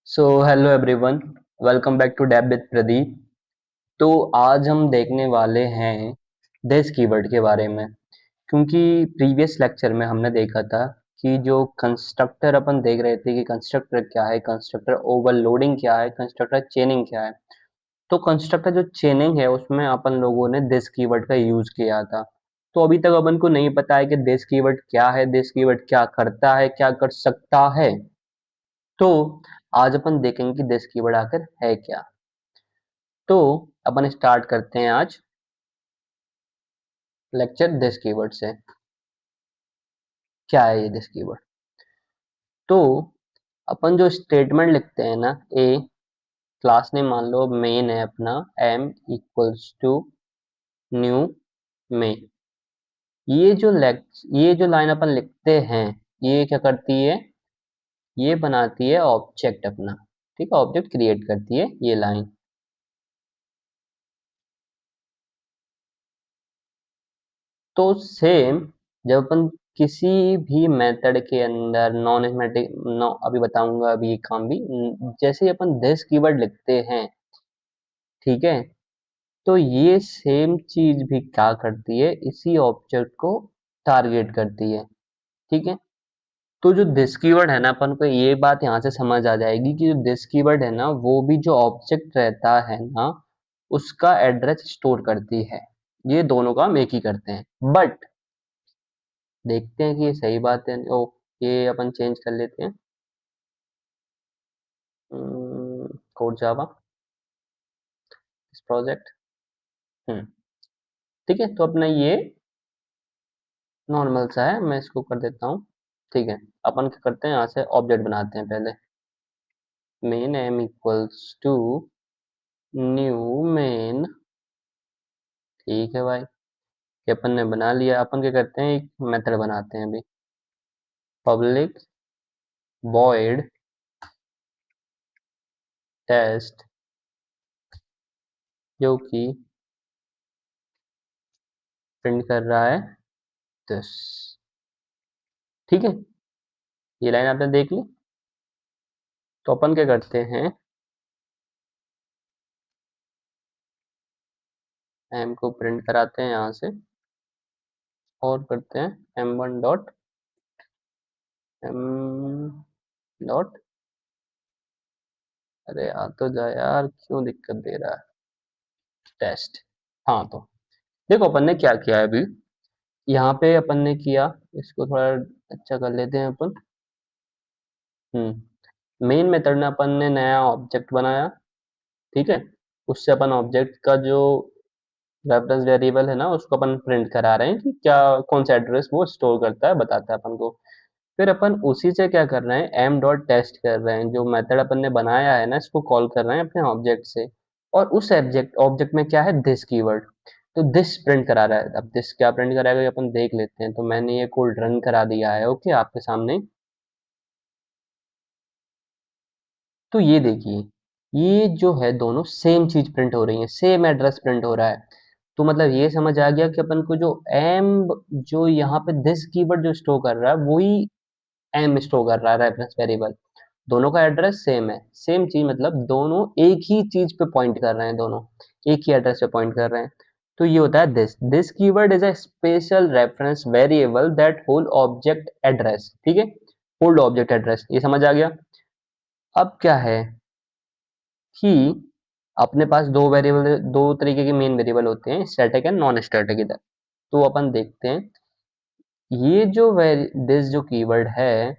So hello everyone, welcome back to dab with Pradeep. तो आज हम देखने वाले हैं दिस कीवर्ड के बारे में। क्योंकि प्रीवियस लेक्चर में हमने देखा था कि जो कंस्ट्रक्टर अपन देख रहे थे कि कंस्ट्रक्टर क्या है, कंस्ट्रक्टर ओवरलोडिंग क्या है, कंस्ट्रक्टर चेनिंग क्या है। तो कंस्ट्रक्टर जो चेनिंग है उसमें अपन लोगों ने दिस कीवर्ड का यूज किया था। तो अभी तक अपन को नहीं पता है कि दिस कीवर्ड क्या है, दिस कीवर्ड क्या करता है, क्या कर सकता है। तो आज अपन देखेंगे कि दिस कीवर्ड आखिर है क्या। तो अपन स्टार्ट करते हैं आज लेक्चर दिस कीवर्ड से। क्या है ये दिस कीवर्ड? तो अपन जो स्टेटमेंट लिखते हैं ना, ए क्लास नेम मान लो मेन है अपना, एम इक्वल्स टू न्यू में, ये जो लाइन अपन लिखते हैं, ये क्या करती है? ये बनाती है ऑब्जेक्ट अपना। ठीक है, ऑब्जेक्ट क्रिएट करती है ये लाइन। तो सेम जब अपन किसी भी मेथड के अंदर नॉन स्टैटिक नो अभी बताऊंगा अभी ये काम भी जैसे ही अपन दिस कीवर्ड लिखते हैं, ठीक है, तो ये सेम चीज भी क्या करती है, इसी ऑब्जेक्ट को टारगेट करती है। ठीक है, तो जो दिस कीवर्ड है ना, अपन को ये बात यहाँ से समझ आ जाएगी कि जो दिस कीवर्ड है ना, वो भी जो ऑब्जेक्ट रहता है ना, उसका एड्रेस स्टोर करती है। ये दोनों काम एक ही करते हैं। बट देखते हैं कि ये सही बात है। ओ, ये अपन चेंज कर लेते हैं, कोड जावा इस प्रोजेक्ट। हम्म ठीक है, तो अपना ये नॉर्मल सा है, मैं इसको कर देता हूँ। ठीक है, अपन क्या करते हैं, यहाँ से ऑब्जेक्ट बनाते हैं पहले। Main m equals to new main. ठीक है भाई, ये अपन ने बना लिया। अपन क्या करते हैं, एक मेथड बनाते हैं अभी, पब्लिक वॉइड टेस्ट, जो कि प्रिंट कर रहा है दिस। ठीक है, ये लाइन आपने देख ली। तो अपन क्या करते हैं, एम को प्रिंट कराते हैं यहाँ से, और करते हैं m1 डॉट m डॉट, अरे आ तो जा यार, क्यों दिक्कत दे रहा है, टेस्ट। हाँ, तो देखो अपन ने क्या किया है अभी, यहाँ पे अपन ने किया, इसको थोड़ा अच्छा कर लेते हैं अपन। मेन मेथड में अपन ने नया ऑब्जेक्ट बनाया। ठीक है, उससे अपन ऑब्जेक्ट का जो रेफरेंस वेरिएबल है ना, उसको अपन प्रिंट करा रहे हैं कि क्या, कौन सा एड्रेस वो स्टोर करता है, बताता है अपन को। फिर अपन उसी से क्या कर रहे हैं, एम डॉट टेस्ट कर रहे हैं, जो मेथड अपन ने बनाया है ना, इसको कॉल कर रहे हैं अपने ऑब्जेक्ट से। और उस ऑब्जेक्ट ऑब्जेक्ट में क्या है, दिस कीवर्ड। तो दिस प्रिंट करा रहा है। अब दिस क्या प्रिंट कराएगा ये अपन देख लेते हैं। तो मैंने ये कोड रन करा दिया है, ओके, आपके सामने। तो ये देखिए, ये जो है दोनों सेम चीज प्रिंट हो रही है, सेम एड्रेस प्रिंट हो रहा है। तो मतलब ये समझ आ गया कि अपन को जो एम, जो यहाँ पे दिस कीवर्ड जो स्टोर कर रहा है, वही एम स्टोर कर रहा है, रेफरेंस वेरिएबल। दोनों का एड्रेस सेम है। सेम चीज मतलब दोनों एक ही चीज पे पॉइंट कर रहे हैं, दोनों एक ही एड्रेस पे पॉइंट कर रहे हैं। तो ये होता है this keyword is a special reference variable that hold object address. ठीक है, होल्ड ऑब्जेक्ट एड्रेस, ये समझ आ गया। अब क्या है कि अपने पास दो वेरिएबल, दो तरीके के मेन वेरिएबल होते हैं, स्टैटिक एंड नॉन स्टैटिक इधर। तो अपन देखते हैं, ये जो दिस जो कीवर्ड है,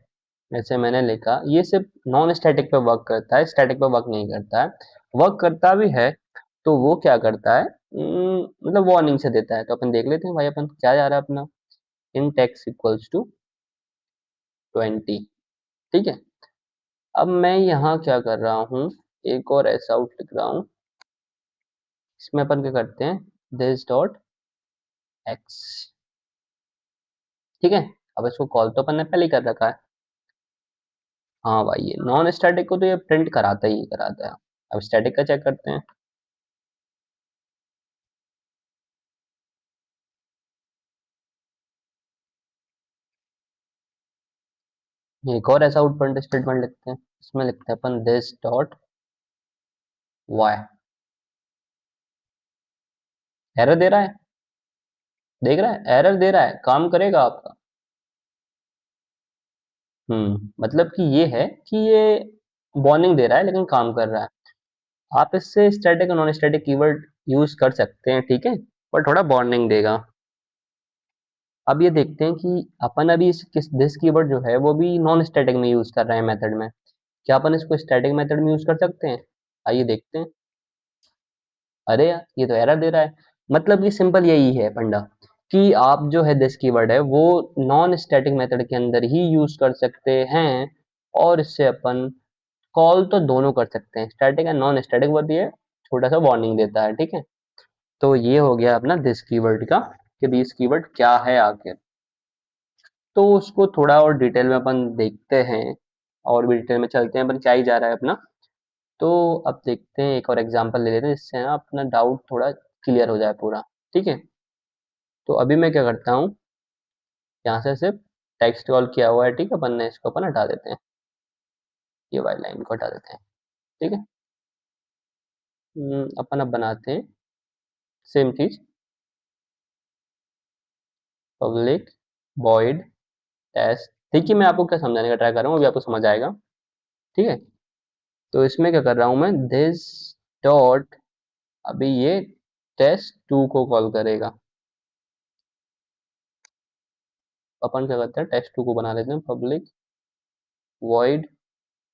जैसे मैंने लिखा, ये सिर्फ नॉन स्टैटिक पे वर्क करता है, स्टैटिक पे वर्क नहीं करता है। वर्क करता भी है, तो वो क्या करता है, मतलब वार्निंग से देता है। तो अपन देख लेते हैं भाई, अपन क्या जा रहा है अपना, int x इक्वल्स टू 20। ठीक है, अब मैं यहाँ क्या कर रहा हूँ, एक और ऐसा आउट लिख रहा हूँ। इसमें अपन क्या करते हैं, दिस डॉट एक्स। ठीक है, अब इसको कॉल तो अपन ने पहले ही कर रखा है। हाँ भाई, ये नॉन स्टैटिक को तो ये प्रिंट कराता ही कराता है। अब स्टैटिक का चेक करते हैं। एक और ऐसा आउटपुट स्टेटमेंट लिखते हैं, इसमें लिखते हैं अपन दिस डॉट वाई। एरर दे रहा है, देख रहा है एरर दे रहा है, काम करेगा आपका। मतलब कि ये है कि ये वार्निंग दे रहा है लेकिन काम कर रहा है। आप इससे स्टैटिक और नॉन स्टैटिक कीवर्ड यूज कर सकते हैं, ठीक है, पर थोड़ा वार्निंग देगा। अब ये देखते हैं कि अपन अभी इस किस दिस कीवर्ड जो है वो भी नॉन स्टैटिक में यूज कर रहे हैं मेथड में, क्या अपन इसको स्टैटिक मेथड में यूज कर सकते हैं? आइए देखते हैं। अरे यार ये तो एरर दे रहा है। मतलब कि सिंपल यही है फंडा, कि आप जो है दिस कीवर्ड है वो नॉन स्टैटिक मेथड के अंदर ही यूज कर सकते हैं, और इससे अपन कॉल तो दोनों कर सकते हैं, static and non static, but ये छोटा सा वार्निंग देता है, ठीक है। तो ये हो गया अपना दिस कीवर्ड का, कि दिस कीवर्ड क्या है आखिर। तो उसको थोड़ा और डिटेल में अपन देखते हैं, और भी डिटेल में चलते हैं अपन क्या ही जा रहा है अपना। तो अब देखते हैं, एक और एग्जांपल ले लेते हैं जिससे ना अपना डाउट थोड़ा क्लियर हो जाए पूरा, ठीक है। तो अभी मैं क्या करता हूँ, यहाँ से सिर्फ टेक्स्ट कॉल किया हुआ है, ठीक है, अपन ने इसको अपन हटा देते हैं, ये वाली लाइन को हटा देते हैं, ठीक है। अपन अब बनाते हैं सेम चीज, पब्लिक वॉइड टेस्ट। देखिए मैं आपको क्या समझाने का ट्राई कर रहा हूँ, अभी आपको समझ आएगा, ठीक है। तो इसमें क्या कर रहा हूँ मैं, दिस डॉट, अभी ये टेस्ट टू को कॉल करेगा। अपन क्या करते हैं, टेस्ट टू को बना लेते हैं पब्लिक वॉइड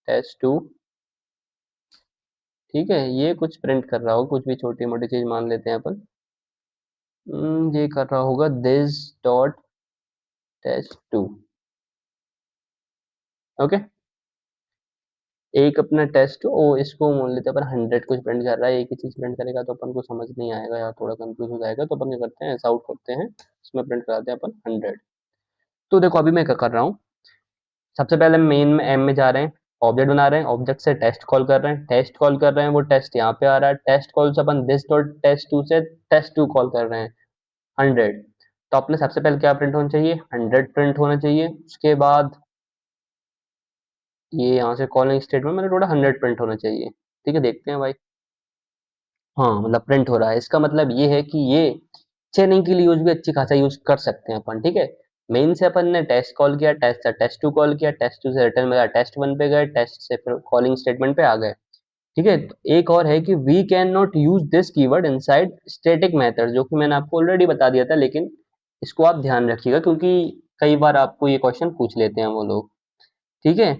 टेस्ट टू, ठीक है। ये कुछ प्रिंट कर रहा हो, कुछ भी छोटी मोटी चीज मान लेते हैं अपन। ये कर रहा होगा this dot test two, okay. एक अपना टेस्ट ओ, इसको मान लेते हैं अपन 100 कुछ प्रिंट कर रहा है, एक ही चीज प्रिंट करेगा तो अपन को समझ नहीं आएगा या थोड़ा कंफ्यूज हो जाएगा, तो अपन क्या करते हैं, ऐसा आउट करते हैं, इसमें प्रिंट कराते हैं अपन 100। तो देखो अभी मैं क्या कर रहा हूँ, सबसे पहले मेन में एम में जा रहे हैं, ऑब्जेक्ट बना रहे हैं, ऑब्जेक्ट से टेस्ट कॉल कर रहे हैं, टेस्ट कॉल कर रहे हैं, वो टेस्ट यहाँ पे आ रहा है, टेस्ट कॉल से अपन दिस डॉट टेस्ट टू से टेस्ट टू कॉल कर रहे हैं 100। तो अपने सबसे पहले क्या प्रिंट होना चाहिए, 100 प्रिंट होना चाहिए। उसके बाद ये यहाँ से कॉलिंग स्टेटमेंट मैंने थोड़ा 100 प्रिंट होना चाहिए, ठीक है। देखते हैं भाई, हाँ मतलब प्रिंट हो रहा है, इसका मतलब ये है कि ये चेनिंग के लिए यूज भी अच्छी खासा यूज कर सकते हैं अपन, ठीक है। मेन से अपन ने टेस्ट कॉल किया, टेस्ट से टेस्ट टू कॉल किया, टेस्ट टू से रिटर्न में टेस्ट वन पे गए, टेस्ट से फिर कॉलिंग स्टेटमेंट पे आ गए, ठीक है। तो एक और है कि we can not use this keyword inside static method, जो कि मैंने आपको ऑलरेडी बता दिया था, लेकिन इसको आप ध्यान रखिएगा क्योंकि कई बार आपको ये क्वेश्चन पूछ लेते हैं वो लोग, ठीक है।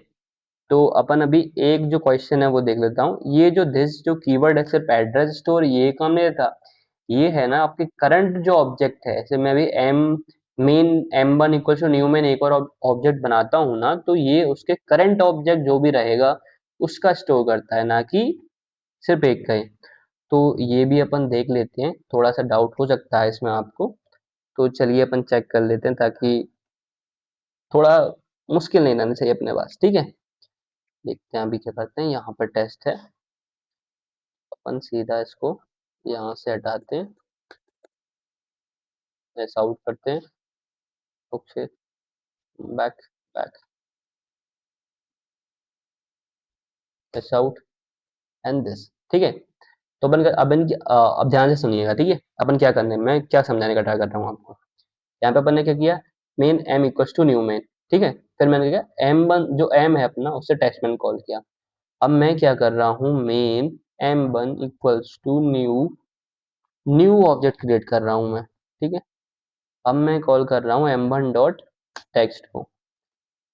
तो अपन अभी एक जो क्वेश्चन है वो देख लेता हूँ। ये जो दिस जो कीवर्ड है सिर्फ एड्रेस स्टोर ये काम नहीं देता, ये है ना आपके करंट जो ऑब्जेक्ट है, जैसे मैं अभी m main m1 equal to new main एक और ऑब्जेक्ट बनाता हूँ ना, तो ये उसके करंट ऑब्जेक्ट जो भी रहेगा उसका स्टोर करता है, ना कि सिर्फ एक का ही। तो ये भी अपन देख लेते हैं, थोड़ा सा डाउट हो सकता है इसमें आपको, तो चलिए अपन चेक कर लेते हैं ताकि थोड़ा मुश्किल नहीं रहना चाहिए अपने पास, ठीक है। देखते हैं अभी क्या करते हैं, यहाँ पर टेस्ट है, अपन सीधा इसको यहाँ से हटाते हैं, ऐसा आउट करते हैं, ओके, बैक बैक, ऐसा आउट एंड दिस, ठीक है। तो अपन अब इनकी अब ध्यान से सुनिएगा, ठीक है। अपन क्या करने, मैं क्या समझाने का ट्राई कर रहा हूँ आपको। यहाँ पे अपन ने क्या किया, main m equals to new main, ठीक है। फिर मैंने क्या किया, एम वन जो एम है अपना उससे टेक्स्ट मैन कॉल किया। अब मैं क्या कर रहा हूँ, main m one equals to new new object create कर रहा हूँ मैं, ठीक है। अब मैं कॉल कर रहा हूँ एम वन डॉट टेक्स्ट को,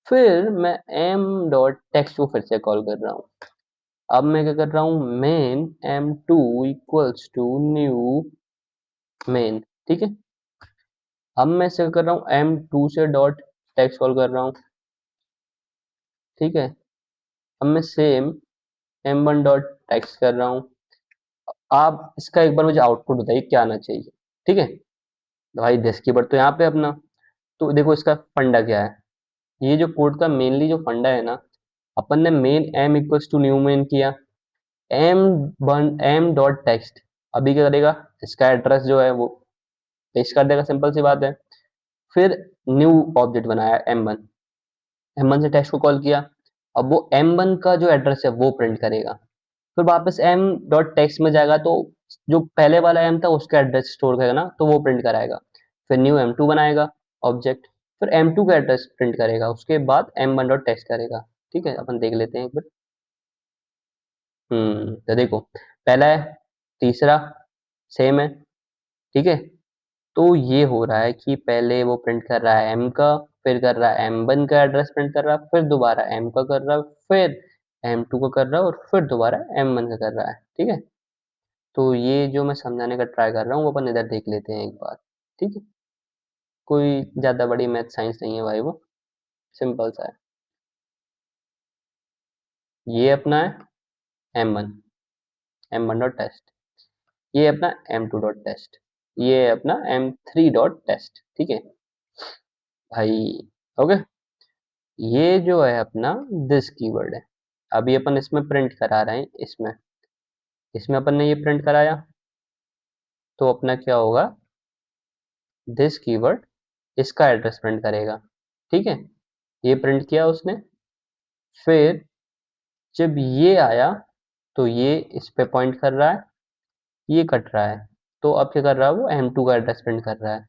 फिर मैं एम डॉट टेक्स्ट को फिर से कॉल कर रहा हूँ। अब मैं क्या कर रहा हूँ, main m two equals to new main, ठीक है। अब मैं इसे कर रहा हूँ एम टू से डॉट टेक्स्ट कॉल कर रहा हूँ, ठीक है। अब मैं same m one dot text कर रहा हूँ। आप इसका एक बार मुझे आउटपुट बताइए क्या आना चाहिए, ठीक है। तो भाई दिस कीवर्ड तो यहाँ पे अपना, तो देखो इसका फंडा क्या है, ये जो कोड का मेनली जो फंडा है ना, अपन ने main m equals to new main किया, m one m dot text, अभी क्या करेगा, इसका एड्रेस जो है वो पेस्ट कर देगा, सिंपल सी बात है। फिर न्यू ऑब्जेक्ट बनाया एम वन, M1 से टेक्स्ट को कॉल किया, अब वो M1 का जो एड्रेस है वो प्रिंट करेगा, फिर वापस m डॉट टेक्स्ट में जाएगा तो जो पहले वाला m था उसका एड्रेस स्टोर करेगा ना, तो वो प्रिंट कराएगा, फिर न्यू m2 बनाएगा ऑब्जेक्ट, फिर m2 का एड्रेस प्रिंट करेगा, उसके बाद m1 डॉट टेक्स्ट करेगा। ठीक है, अपन देख लेते हैं एक बार। तो देखो, पहला है, तीसरा सेम है। ठीक है, तो ये हो रहा है कि पहले वो प्रिंट कर रहा है m का, फिर कर रहा है m1 का एड्रेस प्रिंट कर रहा है, फिर दोबारा m का कर रहा है, फिर m2 का कर रहा है, और फिर दोबारा m1 का कर रहा है। ठीक है, तो ये जो मैं समझाने का ट्राई कर रहा हूँ वो अपन इधर देख लेते हैं एक बार। ठीक है, कोई ज़्यादा बड़ी मैथ साइंस नहीं है भाई, वो सिंपल सा है। ये अपना है m1, m1 डॉट टेस्ट, ये अपना m2 डॉट टेस्ट, ये अपना m3 डॉट टेस्ट। ठीक है भाई, ओके। ये जो है अपना दिस कीवर्ड है, अभी अपन इसमें प्रिंट करा रहे हैं, इसमें इसमें अपन ने ये प्रिंट कराया, तो अपना क्या होगा, दिस कीवर्ड इसका एड्रेस प्रिंट करेगा। ठीक है, ये प्रिंट किया उसने, फिर जब ये आया तो ये इस पे पॉइंट कर रहा है, ये कट रहा है, तो अब क्या कर रहा है, वो m2 का एड्रेस प्रिंट कर रहा है,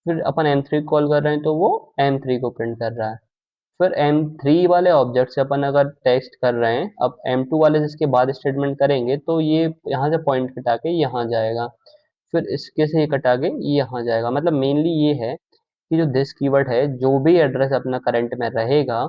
फिर अपन m3 कॉल कर रहे हैं तो वो m3 को प्रिंट कर रहा है, फिर m3 वाले ऑब्जेक्ट से अपन अगर टेक्स्ट कर रहे हैं, अब m2 वाले जिसके बाद स्टेटमेंट करेंगे तो ये यहाँ से पॉइंट कटा के यहाँ जाएगा, फिर इसके से ये कटा के यहाँ जाएगा। मतलब मेनली ये है कि जो दिस कीवर्ड है, जो भी एड्रेस अपना करंट में रहेगा,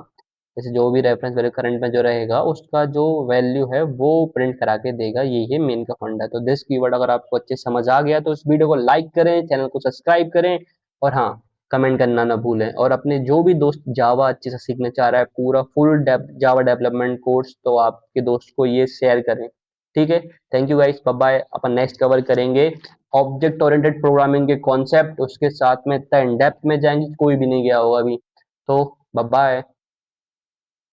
जैसे जो भी रेफरेंस वैल्यू करंट में जो रहेगा उसका जो वैल्यू है वो प्रिंट करा के देगा, ये मेन का फंडा है। तो दिस कीवर्ड अगर आपको अच्छे से समझ आ गया तो इस वीडियो को लाइक करें, चैनल को सब्सक्राइब करें, और हाँ, कमेंट करना ना भूलें, और अपने जो भी दोस्त जावा अच्छे से सीखना चाह रहा है, पूरा फुल जावा डेवलपमेंट कोर्स, तो आपके दोस्त को ये शेयर करें। ठीक है, thank you guys, bye bye. अपन नेक्स्ट कवर करेंगे ऑब्जेक्ट ओरिएंटेड प्रोग्रामिंग के कॉन्सेप्ट, उसके साथ में इतना इन डेप्थ में जाएंगे कोई भी नहीं गया होगा अभी। तो बाय बाय।